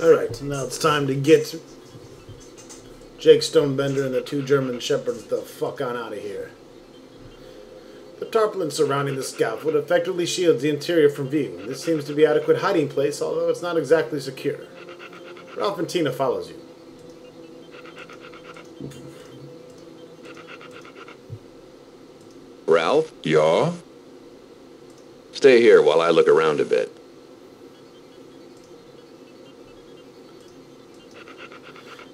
Alright, now it's time to get Jake Stonebender and the two German shepherds the fuck on out of here. The tarpaulin surrounding the scaffold effectively shields the interior from view. This seems to be adequate hiding place, although it's not exactly secure. Ralph and Tina follows you. Ralph, Yeah? stay here while I look around a bit.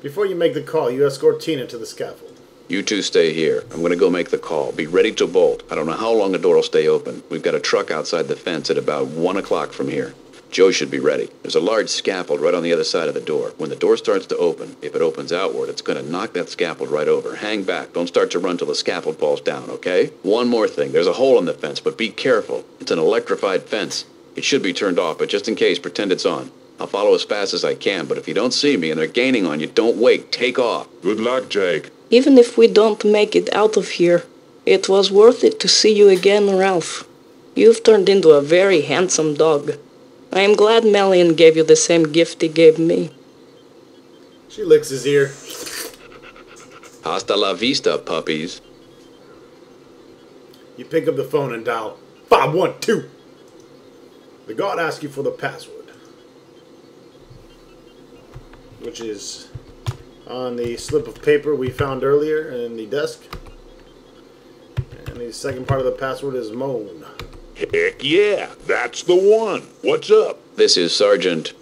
Before you make the call, you escort Tina to the scaffold. You two stay here. I'm going to go make the call. Be ready to bolt. I don't know how long the door will stay open. We've got a truck outside the fence at about 1 o'clock from here. Joe should be ready. There's a large scaffold right on the other side of the door. When the door starts to open, if it opens outward, it's going to knock that scaffold right over. Hang back. Don't start to run till the scaffold falls down, okay? One more thing. There's a hole in the fence, but be careful. It's an electrified fence. It should be turned off, but just in case, pretend it's on. I'll follow as fast as I can, but if you don't see me and they're gaining on you, don't wait. Take off. Good luck, Jake. Even if we don't make it out of here, it was worth it to see you again, Ralph. You've turned into a very handsome dog. I am glad Melian gave you the same gift he gave me. She licks his ear. Hasta la vista, puppies. You pick up the phone and dial 512. The guard asks you for the password, which is on the slip of paper we found earlier in the desk. And the second part of the password is moan. Heck yeah, that's the one. What's up? This is Sergeant...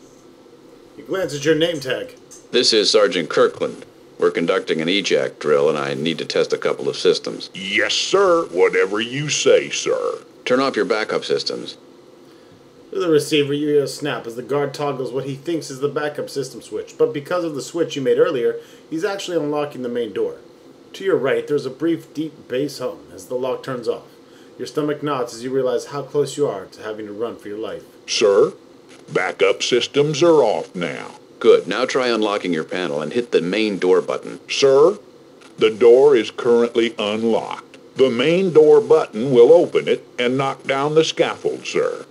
You glance at your name tag. This is Sergeant Kirkland. We're conducting an ejac drill, and I need to test a couple of systems. Yes, sir. Whatever you say, sir. Turn off your backup systems. Through the receiver, you hear a snap as the guard toggles what he thinks is the backup system switch. But because of the switch you made earlier, he's actually unlocking the main door. To your right, there's a brief, deep bass hum as the lock turns off. Your stomach knots as you realize how close you are to having to run for your life. Sir, backup systems are off now. Good. Now try unlocking your panel and hit the main door button. Sir, the door is currently unlocked. The main door button will open it and knock down the scaffold, sir.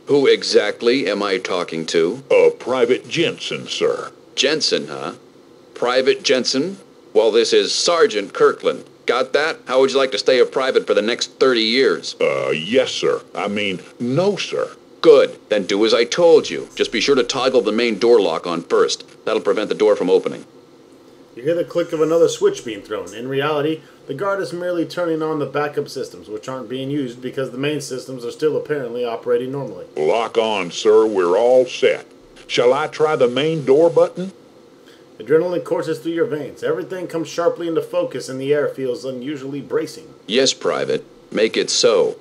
Who exactly am I talking to? Private Jensen, sir. Jensen, huh? Private Jensen? Well, this is Sergeant Kirkland. Got that? How would you like to stay a private for the next 30 years? Yes, sir. I mean, no, sir. Good. Then do as I told you. Just be sure to toggle the main door lock on first. That'll prevent the door from opening. You hear the click of another switch being thrown. In reality, the guard is merely turning on the backup systems, which aren't being used because the main systems are still apparently operating normally. Lock on, sir. We're all set. Shall I try the main door button? Adrenaline courses through your veins. Everything comes sharply into focus and the air feels unusually bracing. Yes, Private. Make it so.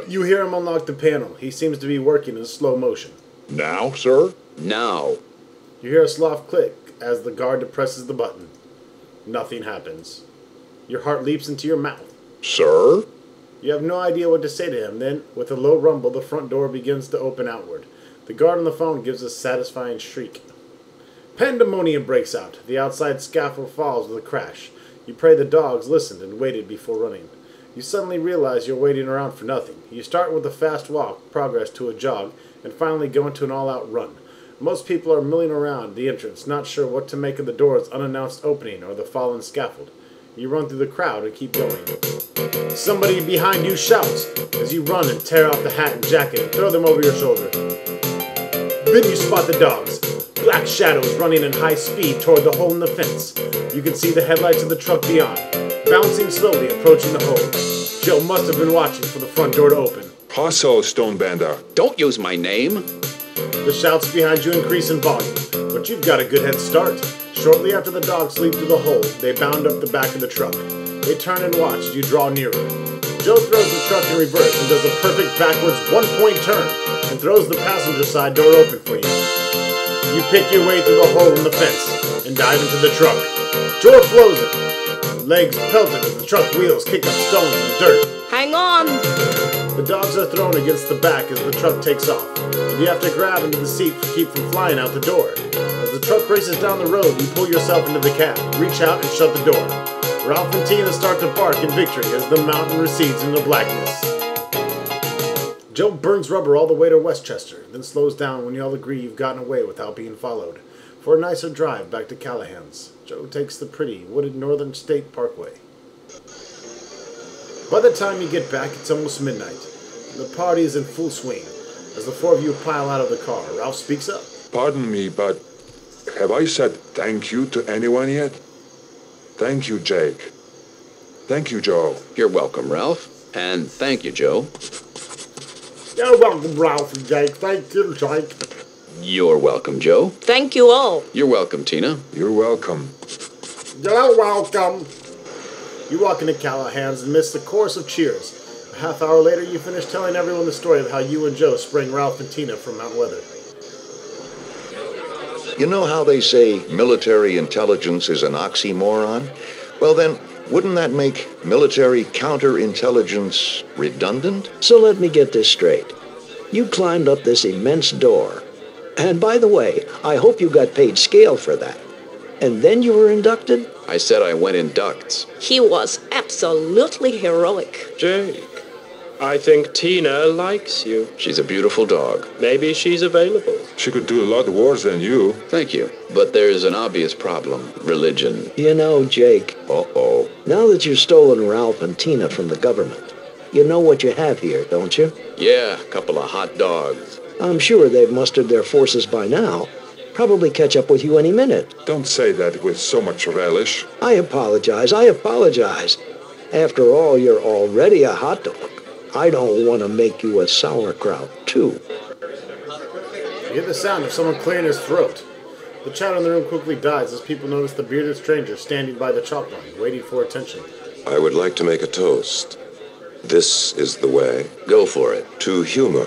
You hear him unlock the panel. He seems to be working in slow motion. Now, sir? Now. You hear a soft click as the guard depresses the button. Nothing happens. Your heart leaps into your mouth. Sir? You have no idea what to say to him. Then, with a low rumble, the front door begins to open outward. The guard on the phone gives a satisfying shriek. Pandemonium breaks out. The outside scaffold falls with a crash. You pray the dogs listened and waited before running. You suddenly realize you're waiting around for nothing. You start with a fast walk, progress to a jog, and finally go into an all-out run. Most people are milling around the entrance, not sure what to make of the door's unannounced opening or the fallen scaffold. You run through the crowd and keep going. Somebody behind you shouts as you run and tear off the hat and jacket and throw them over your shoulder. Then you spot the dogs. Black shadows running in high speed toward the hole in the fence. You can see the headlights of the truck beyond, bouncing slowly, approaching the hole. Joe must have been watching for the front door to open. Paso, Stonebender. Don't use my name. The shouts behind you increase in volume, but you've got a good head start. Shortly after the dogs leap through the hole, they bound up the back of the truck. They turn and watch as you draw nearer. Joe throws the truck in reverse and does a perfect backwards one-point turn and throws the passenger side door open for you. You pick your way through the hole in the fence and dive into the truck. Joe flows it. Legs pelted as the truck wheels kick up stones and dirt. Hang on! The dogs are thrown against the back as the truck takes off, and you have to grab into the seat to keep from flying out the door. As the truck races down the road, you pull yourself into the cab, reach out and shut the door. Ralph and Tina start to bark in victory as the mountain recedes into blackness. Joe burns rubber all the way to Westchester, then slows down when you all agree you've gotten away without being followed. For a nicer drive back to Callahan's, Joe takes the pretty, wooded Northern State Parkway. By the time you get back, it's almost midnight. The party is in full swing. As the four of you pile out of the car, Ralph speaks up. Pardon me, but have I said thank you to anyone yet? Thank you, Jake. Thank you, Joe. You're welcome, Ralph. And thank you, Joe. You're welcome, Ralph and Jake. Thank you, Jake. You're welcome, Joe. Thank you all. You're welcome, Tina. You're welcome. You're welcome. You walk into Callahan's and miss the chorus of cheers. A half hour later, you finish telling everyone the story of how you and Joe sprang Ralph and Tina from Mount Weather. You know how they say military intelligence is an oxymoron? Well then, wouldn't that make military counterintelligence redundant? So let me get this straight. You climbed up this immense door. And by the way, I hope you got paid scale for that. And then you were inducted? I said I went in ducts. He was absolutely heroic. Jake, I think Tina likes you. She's a beautiful dog. Maybe she's available. She could do a lot worse than you. Thank you. But there's an obvious problem. Religion. You know, Jake, Uh-oh. now that you've stolen Ralph and Tina from the government, you know what you have here, don't you? Yeah, a couple of hot dogs. I'm sure they've mustered their forces by now. Probably catch up with you any minute. Don't say that with so much relish. I apologize. After all, you're already a hot dog. I don't want to make you a sauerkraut, too. You hear the sound of someone clearing his throat. The chatter in the room quickly dies as people notice the bearded stranger standing by the chalk line, waiting for attention. I would like to make a toast. This is the way. Go for it. To humor.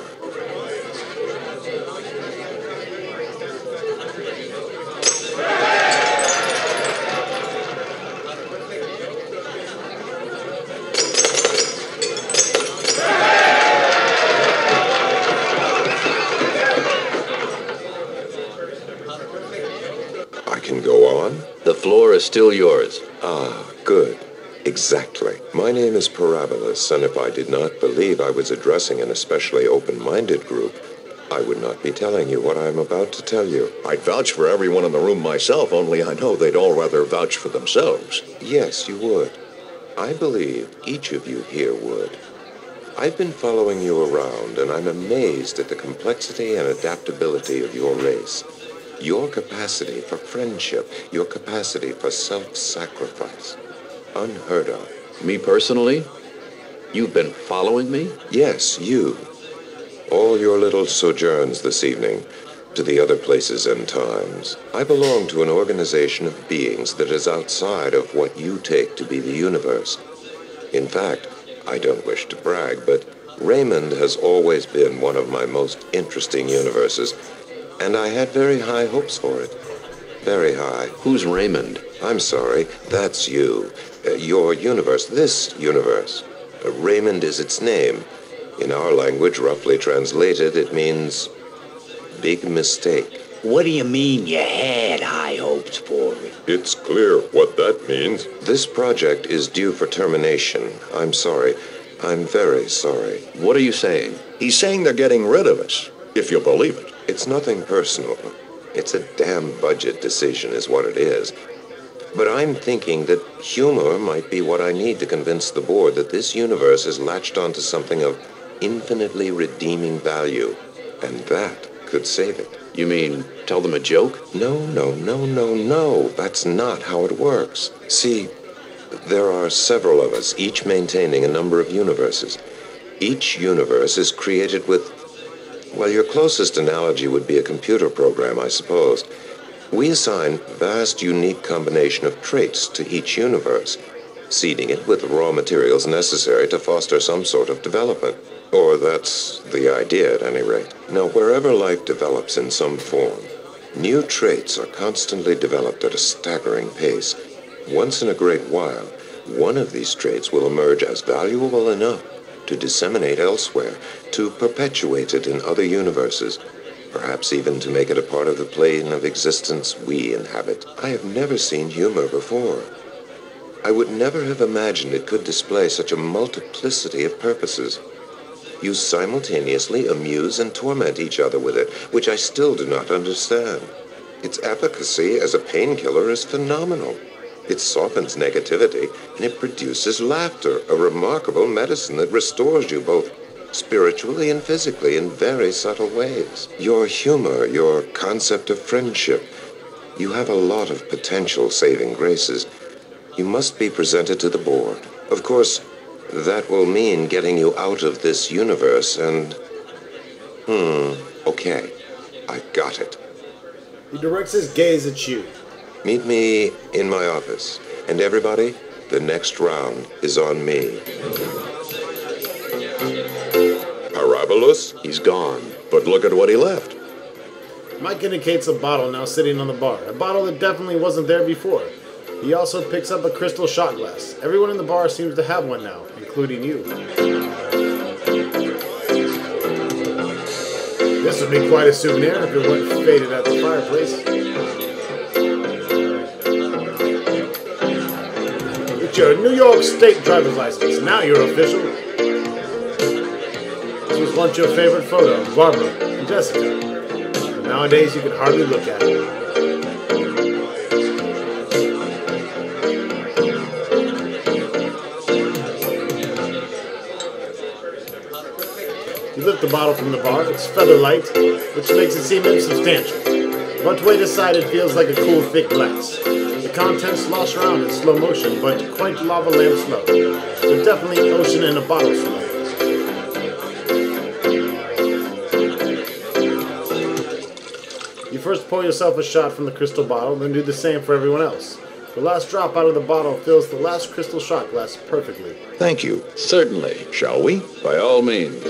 I can go on? The floor is still yours. Ah, good. Exactly. My name is Parabolas, and if I did not believe I was addressing an especially open-minded group, I would not be telling you what I am about to tell you. I'd vouch for everyone in the room myself, only I know they'd all rather vouch for themselves. Yes, you would. I believe each of you here would. I've been following you around, and I'm amazed at the complexity and adaptability of your race. Your capacity for friendship, your capacity for self-sacrifice. Unheard of. Me personally? You've been following me? Yes, you. All your little sojourns this evening, to the other places and times. I belong to an organization of beings that is outside of what you take to be the universe. In fact, I don't wish to brag, but Raymond has always been one of my most interesting universes, and I had very high hopes for it. Very high. Who's Raymond? I'm sorry, that's you. Your universe, this universe. Raymond is its name. In our language, roughly translated, it means big mistake. What do you mean you had high hopes for me? It's clear what that means. This project is due for termination. I'm sorry. I'm very sorry. What are you saying? He's saying they're getting rid of us, if you believe it. It's nothing personal. It's a damn budget decision is what it is. But I'm thinking that humor might be what I need to convince the board that this universe is latched onto something of infinitely redeeming value. And that could save it. You mean, tell them a joke? No. That's not how it works. See, there are several of us, each maintaining a number of universes. Each universe is created with, well, your closest analogy would be a computer program, I suppose. We assign vast, unique combination of traits to each universe, seeding it with the raw materials necessary to foster some sort of development. Or that's the idea, at any rate. Now, wherever life develops in some form, new traits are constantly developed at a staggering pace. Once in a great while, one of these traits will emerge as valuable enough to disseminate elsewhere, to perpetuate it in other universes, perhaps even to make it a part of the plane of existence we inhabit. I have never seen humor before. I would never have imagined it could display such a multiplicity of purposes. You simultaneously amuse and torment each other with it, which I still do not understand. Its efficacy as a painkiller is phenomenal. It softens negativity, and it produces laughter, a remarkable medicine that restores you both spiritually and physically in very subtle ways. Your humor, your concept of friendship, you have a lot of potential saving graces. You must be presented to the board. Of course, that will mean getting you out of this universe and... okay. I got it. He directs his gaze at you. Meet me in my office. And everybody, the next round is on me. Parabolus? He's gone. But look at what he left. Mike indicates a bottle now sitting on the bar. A bottle that definitely wasn't there before. He also picks up a crystal shot glass. Everyone in the bar seems to have one now, including you. This would be quite a souvenir if it weren't faded at the fireplace. It's your New York State driver's license. Now you're official. This was once your favorite photo of Barbara and Jessica. But nowadays you can hardly look at it. You lift the bottle from the bar. It's feather light, which makes it seem insubstantial. But weight aside, it feels like a cool, thick glass. The contents slosh around in slow motion, but quite lava lamp slow. But definitely ocean in a bottle slow. You first pour yourself a shot from the crystal bottle, then do the same for everyone else. The last drop out of the bottle fills the last crystal shot glass perfectly. Thank you. Certainly. Shall we? By all means.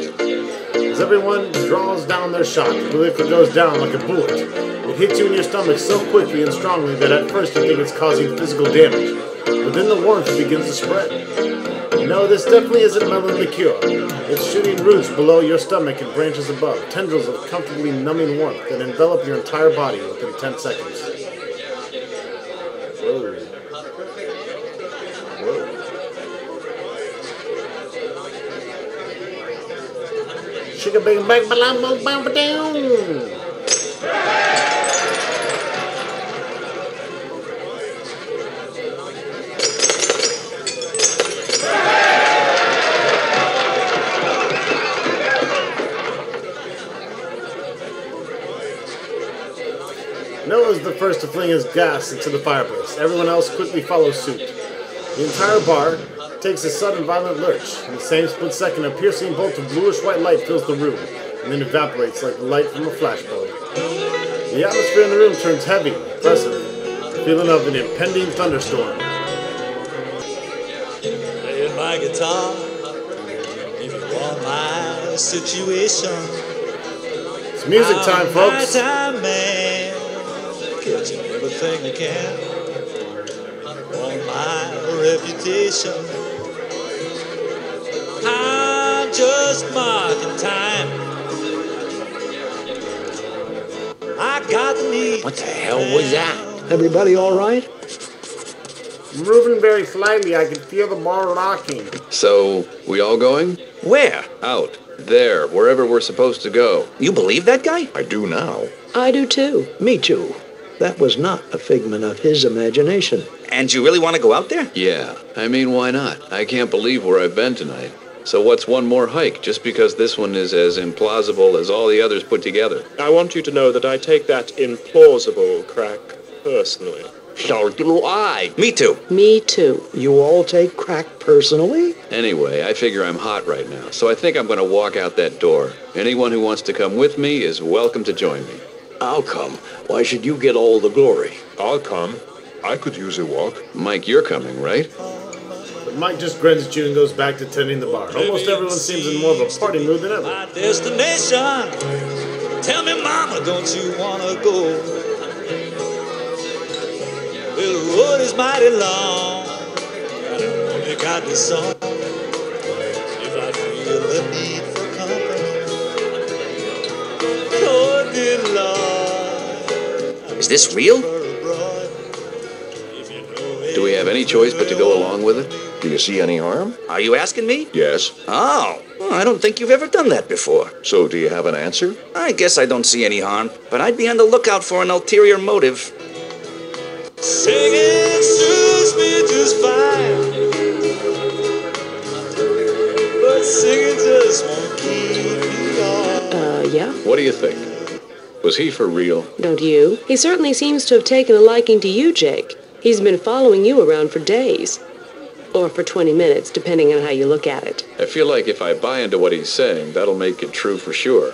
As everyone draws down their shot, the liquid goes down like a bullet. It hits you in your stomach so quickly and strongly that at first you think it's causing physical damage. But then the warmth begins to spread. No, this definitely isn't melon liqueur. It's shooting roots below your stomach and branches above, tendrils of comfortably numbing warmth that envelop your entire body within 10 seconds. Whoa. Whoa. Shika bang bang balam bam ba down. Noah's the first to fling his gas into the fireplace. Everyone else quickly follows suit. The entire bar takes a sudden violent lurch. In the same split second, a piercing bolt of bluish-white light fills the room, and then evaporates like the light from a flashbulb. The atmosphere in the room turns heavy, oppressive, the feeling of an impending thunderstorm. Playing my guitar, if you want my situation. It's music time, folks. My time, man. Catching everything I can. Want my reputation. I'm just marking time. I got the need. What the hell was that? Everybody all right? Moving very slightly, I can feel the bar rocking. So, we all going? Where? Out. There, wherever we're supposed to go. You believe that guy? I do now. I do too. Me too. That was not a figment of his imagination. And you really want to go out there? Yeah. I mean, why not? I can't believe where I've been tonight. So what's one more hike, just because this one is as implausible as all the others put together? I want you to know that I take that implausible crack personally. So do I. Me too. Me too. You all take crack personally? Anyway, I figure I'm hot right now, so I think I'm going to walk out that door. Anyone who wants to come with me is welcome to join me. I'll come. Why should you get all the glory? I'll come. I could use a walk. Mike, you're coming, right? But Mike just grins at you and goes back to tending the bar. Almost everyone seems in more of a party mood than ever. My destination. Tell me, mama, don't you wanna go? Well, the road is mighty long. I only got this song. If I feel the need for company, Lord, dear Lord. Is this real? Do we have any choice but to go along with it? Do you see any harm? Are you asking me? Yes. Oh, Oh, I don't think you've ever done that before. So do you have an answer? I guess I don't see any harm, but I'd be on the lookout for an ulterior motive. Singing suits me just fine, but singing just won't keep me on. Yeah? What do you think? Was he for real? Don't you? He certainly seems to have taken a liking to you, Jake. He's been following you around for days. Or for 20 minutes, depending on how you look at it. I feel like if I buy into what he's saying, that'll make it true for sure.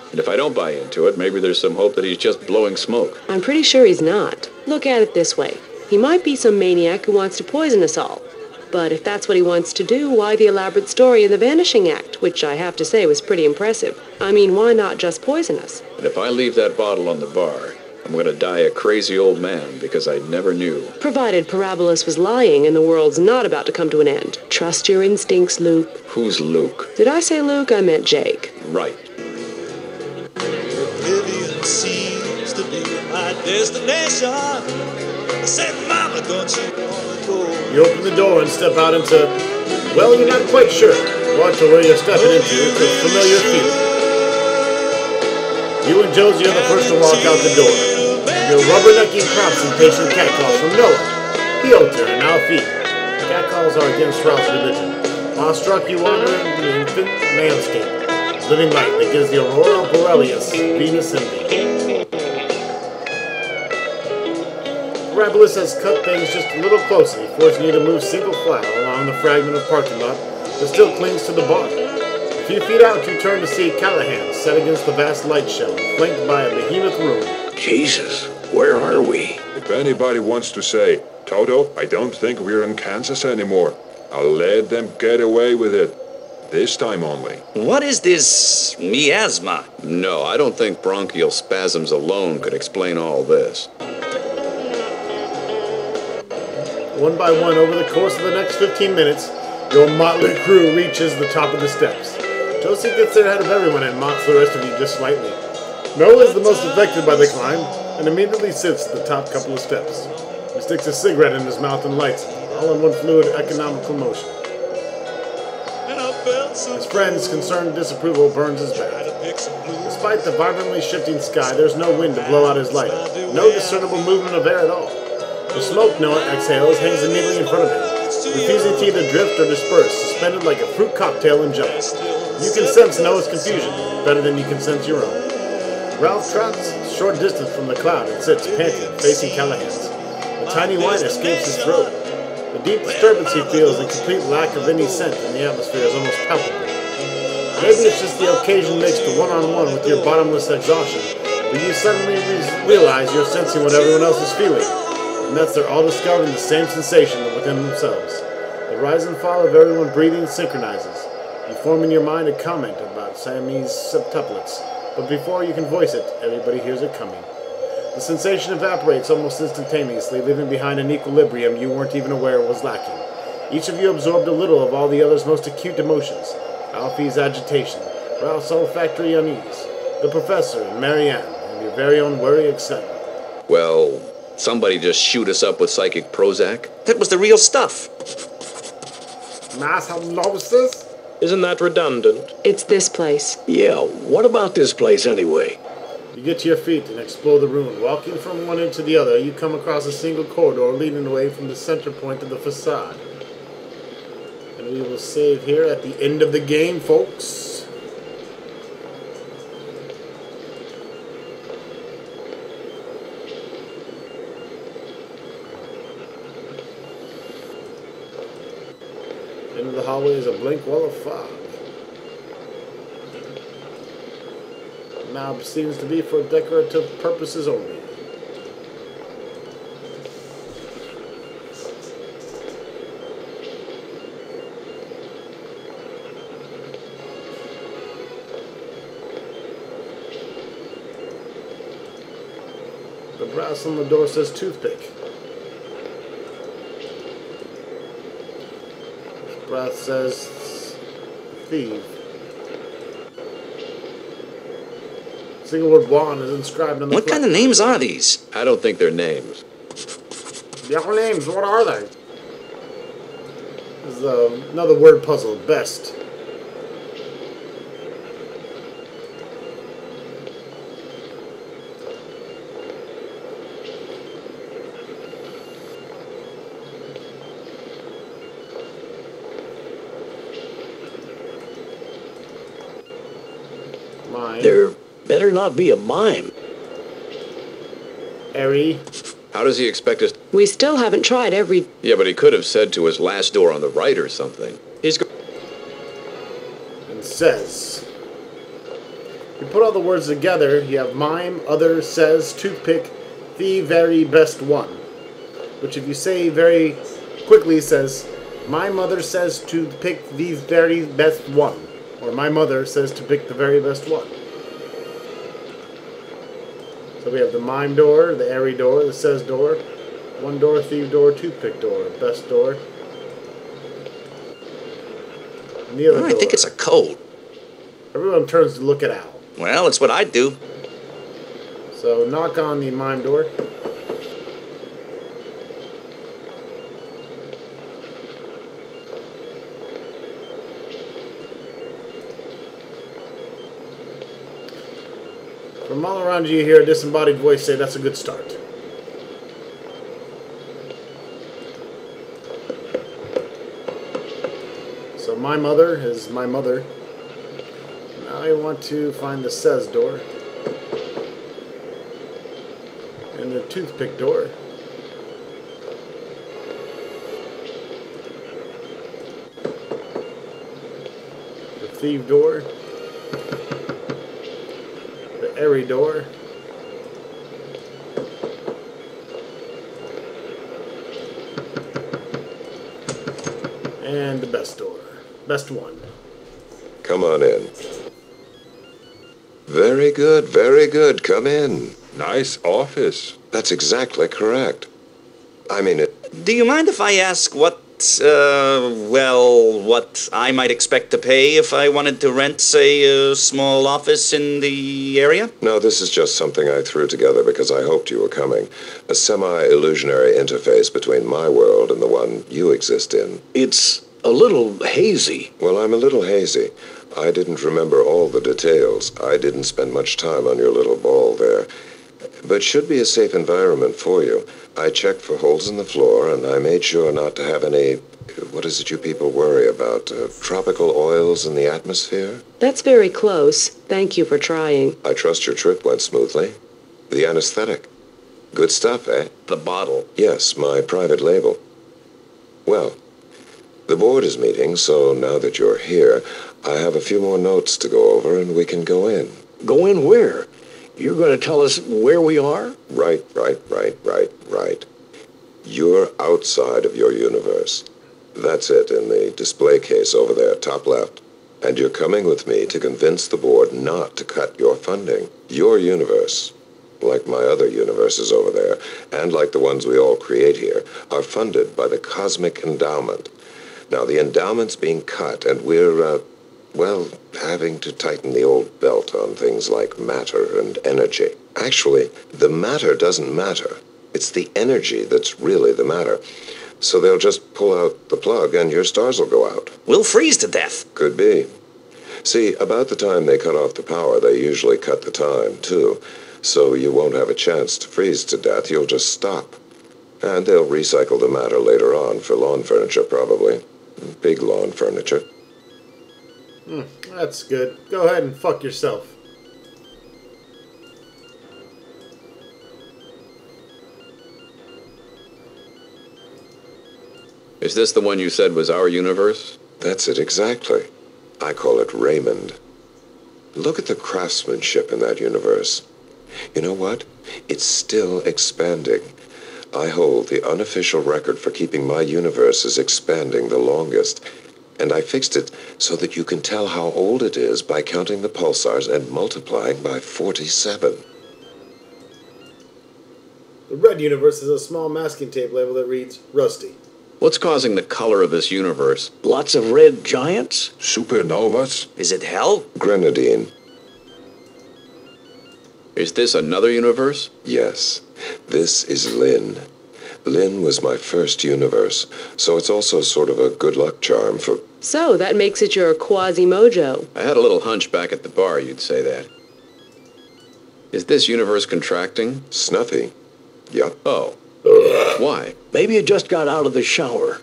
And if I don't buy into it, maybe there's some hope that he's just blowing smoke. I'm pretty sure he's not. Look at it this way. He might be some maniac who wants to poison us all. But if that's what he wants to do, why the elaborate story of the Vanishing Act, which I have to say was pretty impressive. I mean, why not just poison us? And if I leave that bottle on the bar, I'm going to die a crazy old man because I never knew. Provided Parabolus was lying and the world's not about to come to an end. Trust your instincts, Luke. Who's Luke? Did I say Luke? I meant Jake. Right. Oblivion seems to be my destination. I said, Mama, don't you want to go? You open the door and step out into, well, you're not quite sure what or where you're stepping into. It's a familiar feeling. You and Josie are the first to walk out the door. Your rubbernecking prompts and patient catcalls from Noah, Piotr, and Alfie. Catcalls are against Ralph's religion. Awestruck, you wander into the infant landscape, living light that gives the aurora borealis, Venus and me. Parabolus has cut things just a little closer, forcing you to move single file along the fragment of parking lot that still clings to the bar. A few feet out, you turn to see Callahan set against the vast light show, flanked by a behemoth room. Jesus, where are we? If anybody wants to say, Toto, I don't think we're in Kansas anymore, I'll let them get away with it. This time only. What is this miasma? No, I don't think bronchial spasms alone could explain all this. One by one, over the course of the next 15 minutes, your motley crew reaches the top of the steps. Josie gets there ahead of everyone and mocks the rest of you just slightly. Noah is the most affected by the climb, and immediately sits at the top couple of steps. He sticks a cigarette in his mouth and lights it, all in one fluid, economical motion. His friend's concerned disapproval burns his back. Despite the vibrantly shifting sky, there's no wind to blow out his lighter, no discernible movement of air at all. The smoke Noah exhales hangs immediately in front of him, refusing to either drift or disperse, suspended like a fruit cocktail in jelly. You can sense Noah's confusion better than you can sense your own. Ralph trots a short distance from the cloud and sits, panting, facing Callahan's. A tiny whine escapes his throat. The deep disturbance he feels and complete lack of any scent in the atmosphere is almost palpable. Maybe it's just the occasion mixed one-on-one with your bottomless exhaustion, but you suddenly realize you're sensing what everyone else is feeling, and that's they're all discovering the same sensation within themselves. The rise and fall of everyone breathing synchronizes. You form in your mind a comment about Sammy's septuplets, but before you can voice it, everybody hears it coming. The sensation evaporates almost instantaneously, leaving behind an equilibrium you weren't even aware was lacking. Each of you absorbed a little of all the other's most acute emotions. Alfie's agitation, Ralph's olfactory unease, the professor and Marianne, and your very own worry excitement. Well, somebody just shoot us up with psychic Prozac? That was the real stuff. Mass hypnosis? Isn't that redundant? It's this place. Yeah, what about this place anyway? You get to your feet and explore the room. Walking from one end to the other, you come across a single corridor leading away from the center point of the facade. And we will save here at the end of the game, folks. Into the hallway is a blank wall of fog. Now seems to be for decorative purposes only. The brass on the door says toothpick. The brass says thief. Single word wand is inscribed on the What kind of names are these? I don't think they're names. Your names, what are they? This is another word puzzle, best. Mime. There better not be a mime. Airy. How does he expect us? We still haven't tried every... Yeah, but he could have said to his last door on the right or something. And says. You put all the words together, you have mime, other, says, toothpick, the very best one. Which if you say very quickly says, my mother says to pick the very best one. Or my mother says to pick the very best one. So we have the mime door, the airy door, the says door, one door, thief door, toothpick door, best door. And the other door. I think it's a code. Everyone turns to look at Al. Well, it's what I'd do. So knock on the mime door. From all around you, you hear a disembodied voice say, "That's a good start." So my mother is my mother. Now I want to find the says door. And the toothpick door. The thief door. The airy door. And the best door. Best one. Come on in. Very good, very good. Come in. Nice office. That's exactly correct. I mean it. Do you mind if I ask what I might expect to pay if I wanted to rent, say, a small office in the area? No, this is just something I threw together because I hoped you were coming. A semi-illusionary interface between my world and the one you exist in. It's a little hazy. Well, I'm a little hazy. I didn't remember all the details. I didn't spend much time on your little ball there. But should be a safe environment for you. I checked for holes in the floor, and I made sure not to have any, what is it you people worry about, tropical oils in the atmosphere? That's very close. Thank you for trying. I trust your trip went smoothly. The anesthetic. Good stuff, eh? The bottle. Yes, my private label. Well, the board is meeting, so now that you're here, I have a few more notes to go over, and we can go in. Go in where? You're going to tell us where we are? Right. You're outside of your universe. That's it in the display case over there, top left. And you're coming with me to convince the board not to cut your funding. Your universe, like my other universes over there, and like the ones we all create here, are funded by the Cosmic Endowment. Now, the endowment's being cut, and we're, having to tighten the old belt on things like matter and energy. Actually, the matter doesn't matter. It's the energy that's really the matter. So they'll just pull out the plug and your stars will go out. We'll freeze to death. Could be. See, about the time they cut off the power, they usually cut the time, too. So you won't have a chance to freeze to death. You'll just stop. And they'll recycle the matter later on for lawn furniture, probably. Big lawn furniture. That's good. Go ahead and fuck yourself. Is this the one you said was our universe? That's it exactly. I call it Raymond. Look at the craftsmanship in that universe. You know what? It's still expanding. I hold the unofficial record for keeping my universes expanding the longest. And I fixed it so that you can tell how old it is by counting the pulsars and multiplying by 47. The red universe is a small masking tape label that reads Rusty. What's causing the color of this universe? Lots of red giants? Supernovas? Is it hell? Grenadine. Is this another universe? Yes. This is Lynn. Lynn was my first universe, so it's also sort of a good luck charm for... So, that makes it your quasi-mojo. I had a little hunch back at the bar you'd say that. Is this universe contracting? Snuffy. Yup. Oh. Why? Maybe you just got out of the shower.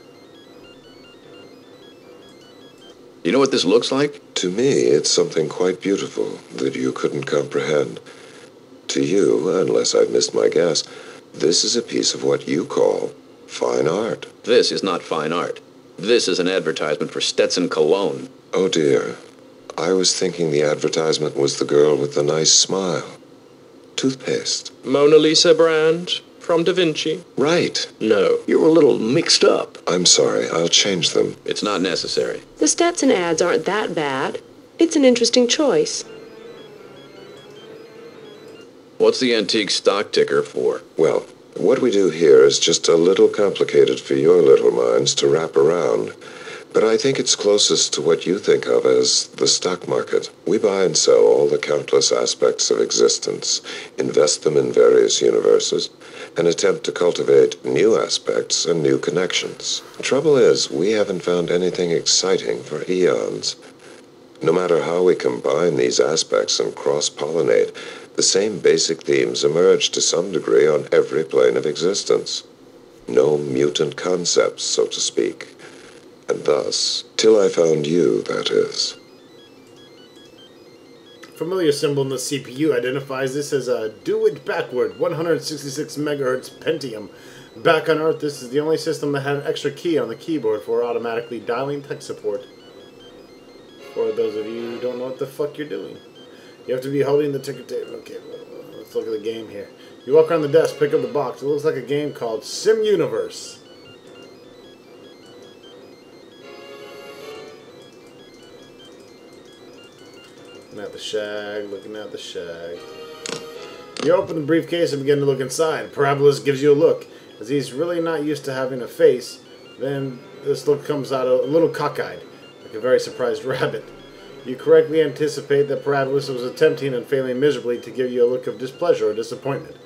You know what this looks like? To me, it's something quite beautiful that you couldn't comprehend. To you, unless I've missed my guess, this is a piece of what you call fine art. This is not fine art. This is an advertisement for Stetson cologne. Oh dear. I was thinking the advertisement was the girl with the nice smile. Toothpaste. Mona Lisa brand from Da Vinci. Right. No, you're a little mixed up. I'm sorry, I'll change them. It's not necessary. The Stetson ads aren't that bad. It's an interesting choice. What's the antique stock ticker for? Well, what we do here is just a little complicated for your little minds to wrap around. But I think it's closest to what you think of as the stock market. We buy and sell all the countless aspects of existence, invest them in various universes, and attempt to cultivate new aspects and new connections. The trouble is, we haven't found anything exciting for eons. No matter how we combine these aspects and cross-pollinate, the same basic themes emerge to some degree on every plane of existence. No mutant concepts, so to speak. And thus, till I found you, that is. Familiar symbol in the CPU identifies this as a do it backward 166 megahertz Pentium. Back on Earth, this is the only system that had an extra key on the keyboard for automatically dialing tech support. For those of you who don't know what the fuck you're doing. You have to be holding the ticker tape. Okay, let's look at the game here. You walk around the desk, pick up the box. It looks like a game called Sim Universe. Looking at the shag, looking at the shag. You open the briefcase and begin to look inside. Parabolus gives you a look. As he's really not used to having a face, then this look comes out a little cockeyed, like a very surprised rabbit. You correctly anticipate that Parabolus was attempting and failing miserably to give you a look of displeasure or disappointment.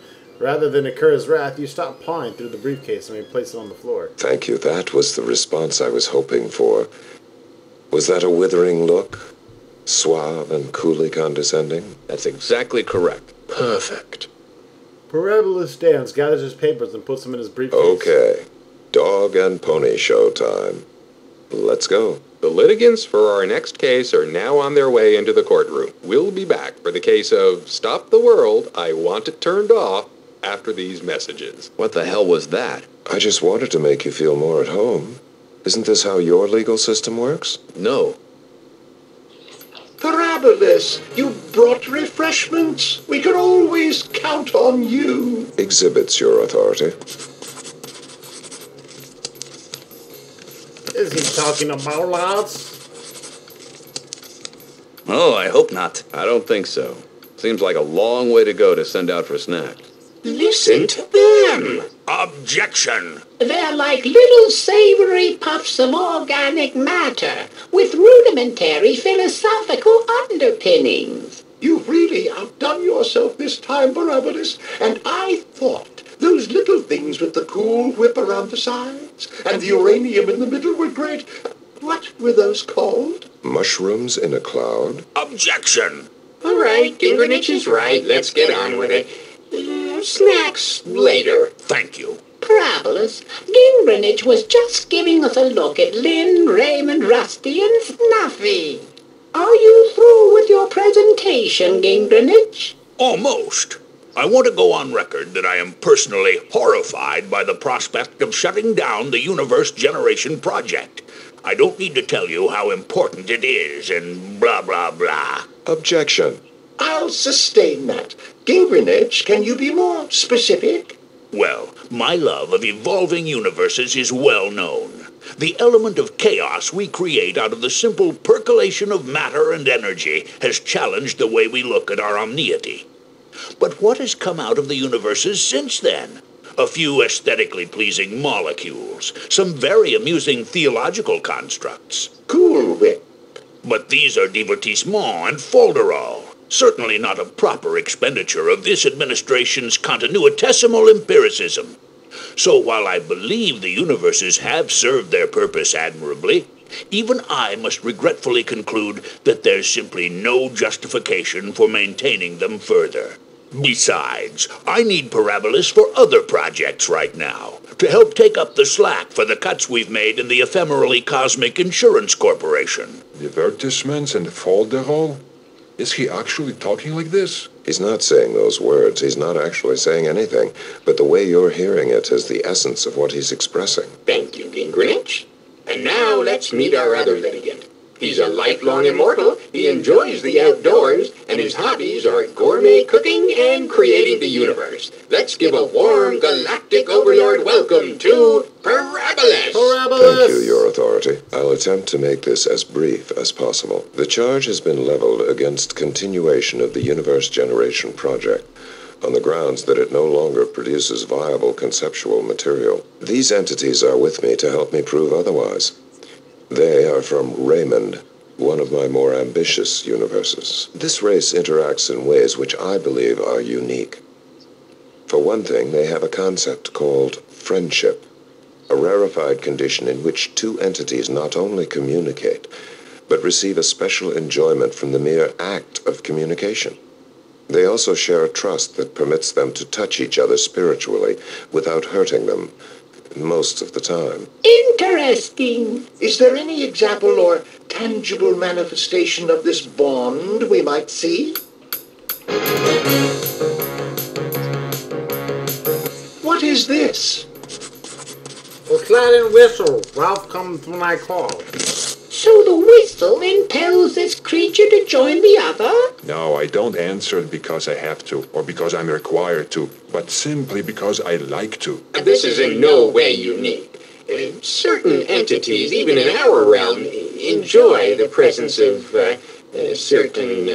Rather than incur his wrath, you stop pawing through the briefcase and replace it on the floor. Thank you. That was the response I was hoping for. Was that a withering look? Suave and coolly condescending? That's exactly correct. Perfect. Parabolus stands, gathers his papers, and puts them in his briefcase. Okay. Dog and pony show time. Let's go. The litigants for our next case are now on their way into the courtroom. We'll be back for the case of Stop the World, I Want It Turned Off, after these messages. What the hell was that? I just wanted to make you feel more at home. Isn't this how your legal system works? No. Parabolus, you brought refreshments. We can always count on you. Exhibits your authority. Is he talking about lads? Oh, I hope not. I don't think so. Seems like a long way to go to send out for snacks. Listen to them. Objection! They're like little savory puffs of organic matter with rudimentary philosophical underpinnings. You've really outdone yourself this time, Parabolus, and I thought those little things with the cool whip around the sides and the uranium in the middle were great. What were those called? Mushrooms in a cloud? Objection! All right, Gingernich is right. Let's get on with it. Snacks later. Thank you. Parabolus, Gingernich was just giving us a look at Lynn, Raymond, Rusty, and Snuffy. Are you through with your presentation, Gingernich? Almost. I want to go on record that I am personally horrified by the prospect of shutting down the Universe Generation Project. I don't need to tell you how important it is and blah, blah, blah. Objection. I'll sustain that. Gingernich, can you be more specific? Well, my love of evolving universes is well known. The element of chaos we create out of the simple percolation of matter and energy has challenged the way we look at our omniety. But what has come out of the universes since then? A few aesthetically pleasing molecules, some very amusing theological constructs. Cool Whip. But these are divertissement and folderol. Certainly not a proper expenditure of this administration's continuitesimal empiricism. So while I believe the universes have served their purpose admirably, even I must regretfully conclude that there's simply no justification for maintaining them further. Besides, I need Parabolas for other projects right now, to help take up the slack for the cuts we've made in the ephemerally cosmic insurance corporation. The advertisements and the folderol? Is he actually talking like this? He's not saying those words. He's not actually saying anything. But the way you're hearing it is the essence of what he's expressing. Thank you, Gingrich. And now let's meet our other litigant. He's a lifelong immortal, he enjoys the outdoors, and his hobbies are gourmet cooking and creating the universe. Let's give a warm galactic overlord welcome to Parabolas! Thank you, Your Authority. I'll attempt to make this as brief as possible. The charge has been leveled against continuation of the Universe Generation Project, on the grounds that it no longer produces viable conceptual material. These entities are with me to help me prove otherwise. They are from Raymond, one of my more ambitious universes. This race interacts in ways which I believe are unique. For one thing, they have a concept called friendship, a rarefied condition in which two entities not only communicate, but receive a special enjoyment from the mere act of communication. They also share a trust that permits them to touch each other spiritually without hurting them, most of the time. Interesting. Is there any example or tangible manifestation of this bond we might see? What is this? A sliding whistle. Ralph comes when I call. So the whistle impels this creature to join the other? No, I don't answer because I have to, or because I'm required to, but simply because I like to. This is in no way unique. Certain entities, even in our realm, enjoy the presence of certain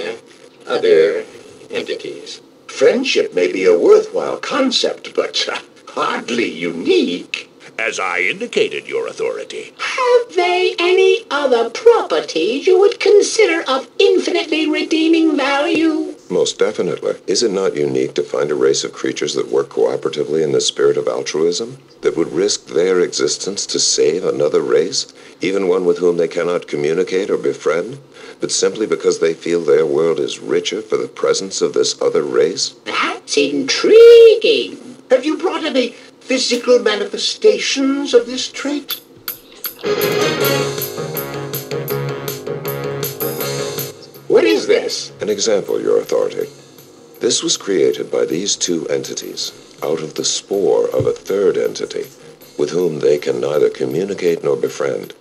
other entities. Friendship may be a worthwhile concept, but hardly unique. As I indicated, Your Authority. Have they any other properties you would consider of infinitely redeeming value? Most definitely. Is it not unique to find a race of creatures that work cooperatively in the spirit of altruism, that would risk their existence to save another race, even one with whom they cannot communicate or befriend, but simply because they feel their world is richer for the presence of this other race? That's intriguing. Have you brought any physical manifestations of this trait? What is this? An example, Your Authority. This was created by these two entities out of the spore of a third entity with whom they can neither communicate nor befriend,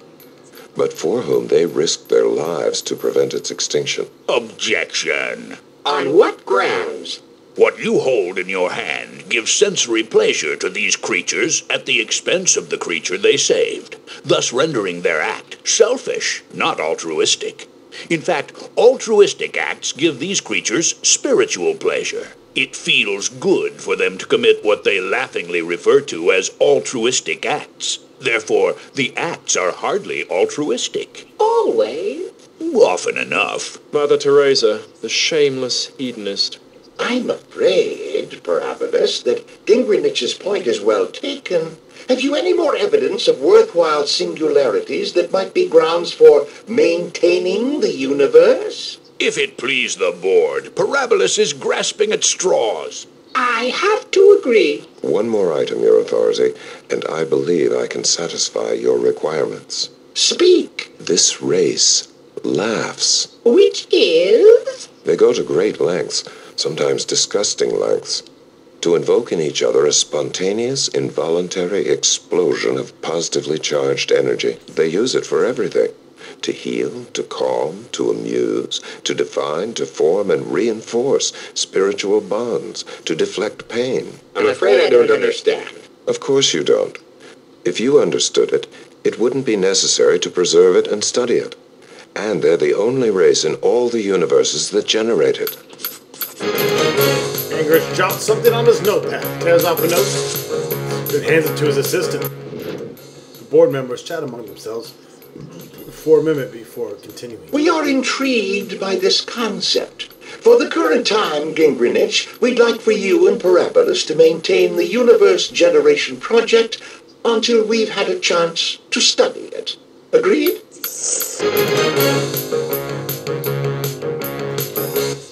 but for whom they risked their lives to prevent its extinction. Objection. On what grounds? What you hold in your hand gives sensory pleasure to these creatures at the expense of the creature they saved, thus rendering their act selfish, not altruistic. In fact, altruistic acts give these creatures spiritual pleasure. It feels good for them to commit what they laughingly refer to as altruistic acts. Therefore, the acts are hardly altruistic. Always? Often enough. Mother Teresa, the shameless hedonist. I'm afraid, Parabolas, that Gingrinich's point is well taken. Have you any more evidence of worthwhile singularities that might be grounds for maintaining the universe? If it please the board, Parabolas is grasping at straws. I have to agree. One more item, Your Authority, and I believe I can satisfy your requirements. Speak. This race laughs. Which is? They go to great lengths, sometimes disgusting lengths, to invoke in each other a spontaneous, involuntary explosion of positively charged energy. They use it for everything. To heal, to calm, to amuse, to define, to form and reinforce spiritual bonds, to deflect pain. I'm afraid I don't understand. Of course you don't. If you understood it, it wouldn't be necessary to preserve it and study it. And they're the only race in all the universes that generate it. Angerich jots something on his notepad, tears off a note, then hands it to his assistant. The board members chat among themselves for a minute before continuing. We are intrigued by this concept. For the current time, Gingrinich, we'd like for you and Parabolas to maintain the Universe Generation Project until we've had a chance to study it. Agreed?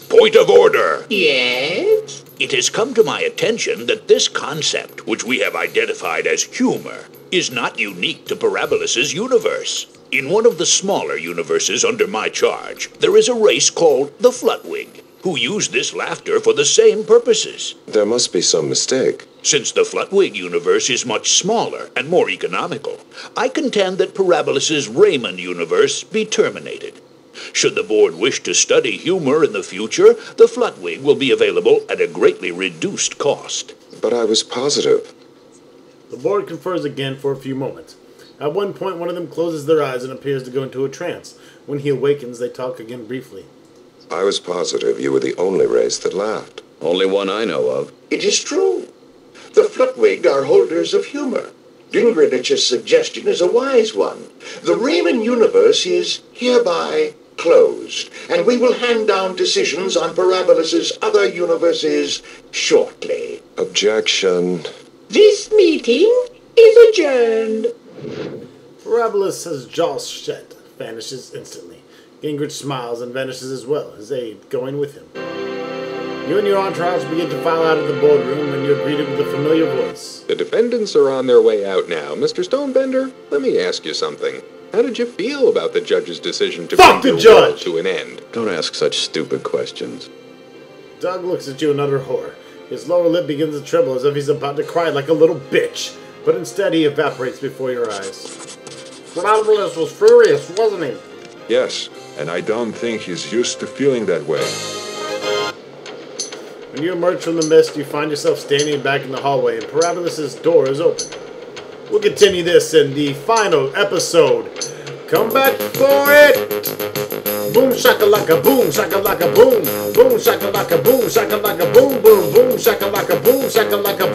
Point of order. Yes? It has come to my attention that this concept, which we have identified as humor, is not unique to Parabolus's universe. In one of the smaller universes under my charge, there is a race called the Flutwig, who use this laughter for the same purposes. There must be some mistake. Since the Flutwig universe is much smaller and more economical, I contend that Parabolus's Raymond universe be terminated. Should the board wish to study humor in the future, the Flutwig will be available at a greatly reduced cost. But I was positive. The board confers again for a few moments. At one point, one of them closes their eyes and appears to go into a trance. When he awakens, they talk again briefly. I was positive you were the only race that laughed. Only one I know of. It is true. The Flutwig are holders of humor. Dingrivich's suggestion is a wise one. The Raymond universe is hereby closed, and we will hand down decisions on Parabolus's other universes shortly. Objection. This meeting is adjourned. Parabolus' jaw shut, vanishes instantly. Gingrich smiles and vanishes as well, his aide going with him. You and your entourage begin to file out of the boardroom when you're greeted with a familiar voice. The defendants are on their way out now. Mr. Stonebender, let me ask you something. How did you feel about the judge's decision to Fuck bring the your world judge! to an end? Don't ask such stupid questions. Doug looks at you in utter horror. His lower lip begins to tremble as if he's about to cry like a little bitch, but instead he evaporates before your eyes. Parabolus was furious, wasn't he? Yes, and I don't think he's used to feeling that way. When you emerge from the mist, you find yourself standing back in the hallway, and Parabolus's door is open. We'll continue this in the final episode. Come back for it! Boom shakalaka boom shakalaka boom! Boom shakalaka boom shakalaka boom boom boom shakalaka boom shakalaka